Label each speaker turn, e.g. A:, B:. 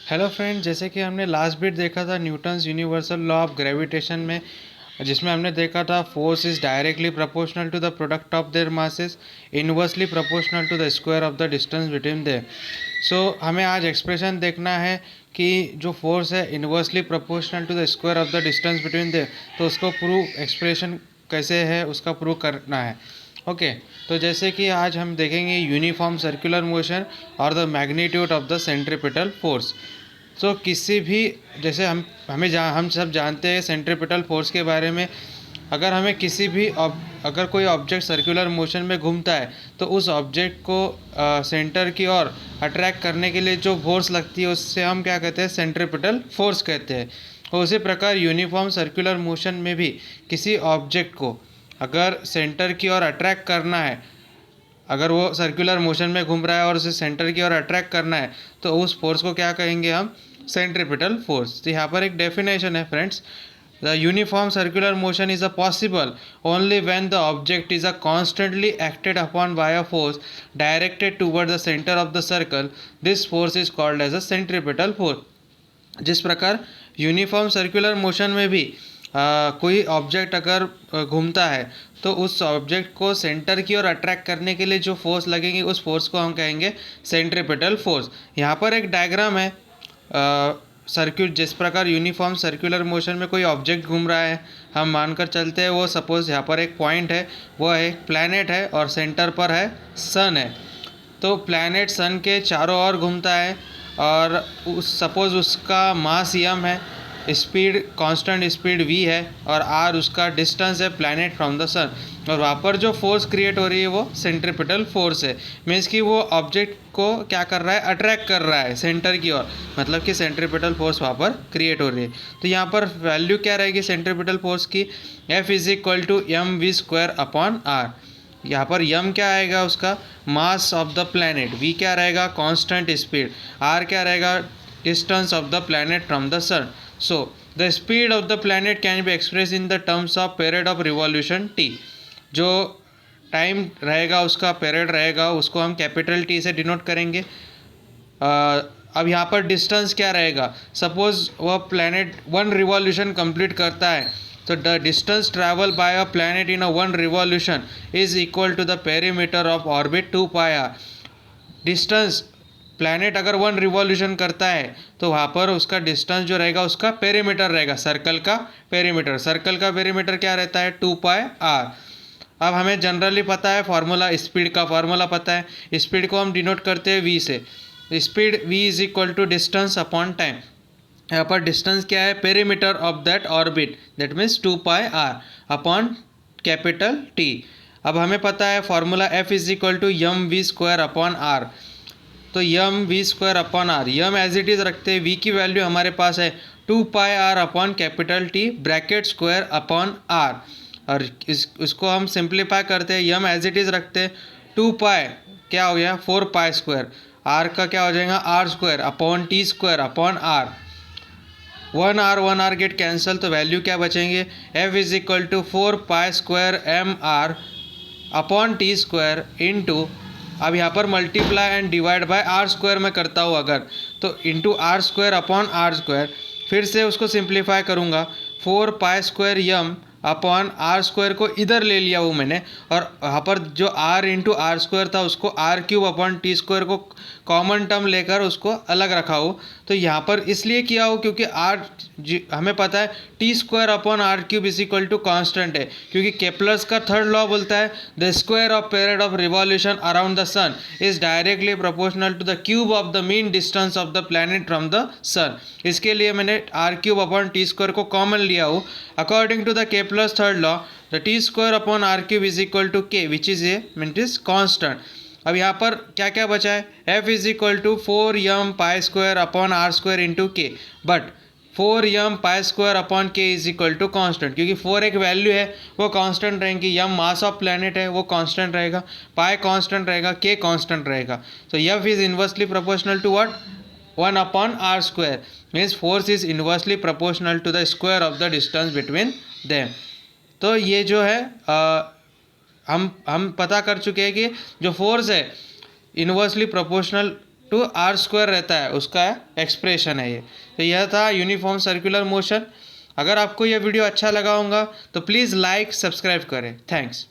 A: Hello friend, जैसे कि हमने लास्ट बिट देखा था Newton's universal law of gravitation में, जिसमें हमने देखा था force is directly proportional to the product of their masses, inversely proportional to the square of the distance between their. So हमें आज एक्सप्रेशन देखना है कि जो फोर्स है inversely proportional to the square of the distance between their, तो उसको prove expression कैसे है उसका प्रूव करना है। ओके तो जैसे कि आज हम देखेंगे यूनिफॉर्म सर्कुलर मोशन और the magnitude of the centripetal force. So किसी भी, जैसे हम सब जानते हैं सेंट्रीपिटल फोर्स के बारे में। अगर हमें किसी भी अगर कोई ऑब्जेक्ट सर्कुलर मोशन में घूमता है तो उस ऑब्जेक्ट को सेंटर की ओर अट्रैक्ट करने के लिए जो फोर्स लगती है उससे हम क्या कहते हैं, सेंट्रीपिटल फोर्स कहते हैं। और उसी प्रकार यूनिफॉर्म सर्कुलर मोशन में भी किसी ऑब्जेक्ट को अगर सेंटर की ओर अट्रैक्ट करना है, अगर वो सर्कुलर मोशन में घूम रहा है और उसे सेंटर की ओर अट्रैक्ट करना है, तो उस फोर्स को क्या कहेंगे हम, सेंट्रीपिटल फोर्स। तो यहाँ पर एक डेफिनेशन है friends, the uniform circular motion is a possible only when the object is a constantly acted upon by a force directed toward the centre of the circle. This force is called as a centripetal force. जिस प्रकार uniform circular motion में भी कोई object अगर घूमता है तो उस ऑब्जेक्ट को सेंटर की ओर अट्रैक्ट करने के लिए जो फोर्स लगेगी उस फोर्स को हम कहेंगे सेंट्रीपिटल फोर्स। यहाँ पर एक डायग्राम है, जिस प्रकार यूनिफॉर्म सर्कुलर मोशन में कोई ऑब्जेक्ट घूम रहा है, हम मानकर चलते हैं वो सपोज यहाँ पर एक पॉइंट है, वो एक प्लैनेट है और सेंटर पर है सन है। तो प्लैनेट सन के चारों ओर घूमता है और सपोज उसका मास यम है, स्पीड कांस्टेंट स्पीड v है और r उसका डिस्टेंस है प्लैनेट फ्रॉम द सन। और वहाँ पर जो फोर्स क्रिएट हो रही है वो सेंट्रीपिटल फोर्स है। मीन्स कि वो ऑब्जेक्ट को क्या कर रहा है, अट्रैक्ट कर रहा है सेंटर की ओर, मतलब कि सेंट्रीपिटल फोर्स वहाँ पर क्रिएट हो रही है। तो यहाँ पर वैल्यू क्या रहेगी सेंट्रीपिटल फोर्स की, F is equal to M we square upon r. यहाँ पर यम क्या आएगा, उसका mass of the planet, v क्या रहेगा, कांस्टेंट स्पीड, r क्या रहेगा, distance of the planet from the sun. So, the speed of the planet can be expressed in the terms of period of revolution t। जो time रहेगा उसका period रहेगा उसको हम कैपिटल टी से denote करेंगे। अब यहाँ पर डिस्टेंस क्या रहेगा, सपोज वह प्लैनेट 1 रिवॉल्यूशन कंप्लीट करता है तो the distance travel by a planet in a 1 revolution is equal to the perimeter of orbit 2 pi r. Distance planet अगर 1 रिवॉल्यूशन करता है तो वहाँ पर उसका डिस्टेंस जो रहेगा उसका पेरीमीटर रहेगा, सर्कल का पेरीमीटर। सर्कल का पेरीमीटर क्या रहता है, 2 पाई आर। अब हमें जनरली पता है फार्मूला, स्पीड का फार्मूला पता है, स्पीड को हम डिनोट करते हैं v से। Speed v is equal to distance upon time. यहाँ पर डिस्टेंस क्या है, perimeter of that orbit, that means 2 pi r upon capital T. अब हमें पता है formula F is equal to M we square upon R. तो M V square upon R, M as it is रखते हैं, V की value हमारे पास है 2 pi r upon capital T bracket square upon are. और इसको हम सिंप्लीफाई करते हैं, यम एज इट इज़ रखते हैं, 2 पाई क्या हो गया 4 पाई स्क्वायर, आर का क्या हो जाएगा r square upon T square upon r. 1 r get cancel तो वैल्यू क्या बचेंगे, F is equal to 4 pi square m r upon T square into, अब यहाँ पर multiply and divide by r square में करता हूँ अगर, तो into r square upon are square. फिर से उसको सिंप्लीफाई करूँगा, 4 pi square m upon are square को इधर ले लिया हूँ मैंने, और यहाँ पर जो आर इंटू आर स्क्वायर था उसको r cube upon T square को कॉमन टर्म लेकर उसको अलग रखा हूँ। तो यहाँ पर इसलिए किया हो क्योंकि आर हमें पता है T square upon R cube is equal to constant है, क्योंकि केप्लर्स का थर्ड लॉ बोलता है the square of period of revolution around the sun is directly proportional to the cube of the mean distance of the planet from the sun. इसके लिए मैंने R cube upon T square को common लिया हूँ। According to the Kepler's third law the T square upon R cube is equal to K which is a mean is constant. अब यहाँ पर क्या क्या बचा है, F is equal to 4 M pi square upon are square into K, but 4 M pi square upon K is equal to constant, क्योंकि 4 एक value है वो कांस्टेंट रहेंगी, यम मास ऑफ प्लैनेट है वो कांस्टेंट रहेगा, पाई कांस्टेंट रहेगा, के कांस्टेंट रहेगा। So F is inversely proportional to what, 1 upon are square, means force is inversely proportional to the square of the distance between them. तो ये जो है हम पता कर चुके हैं कि जो फोर्स है inversely proportional to r square रहता है, उसका एक्सप्रेशन है ये। तो यह था यूनिफॉर्म सर्कुलर मोशन। अगर आपको यह वीडियो अच्छा लगा होगा तो प्लीज़ लाइक सब्सक्राइब करें। थैंक्स।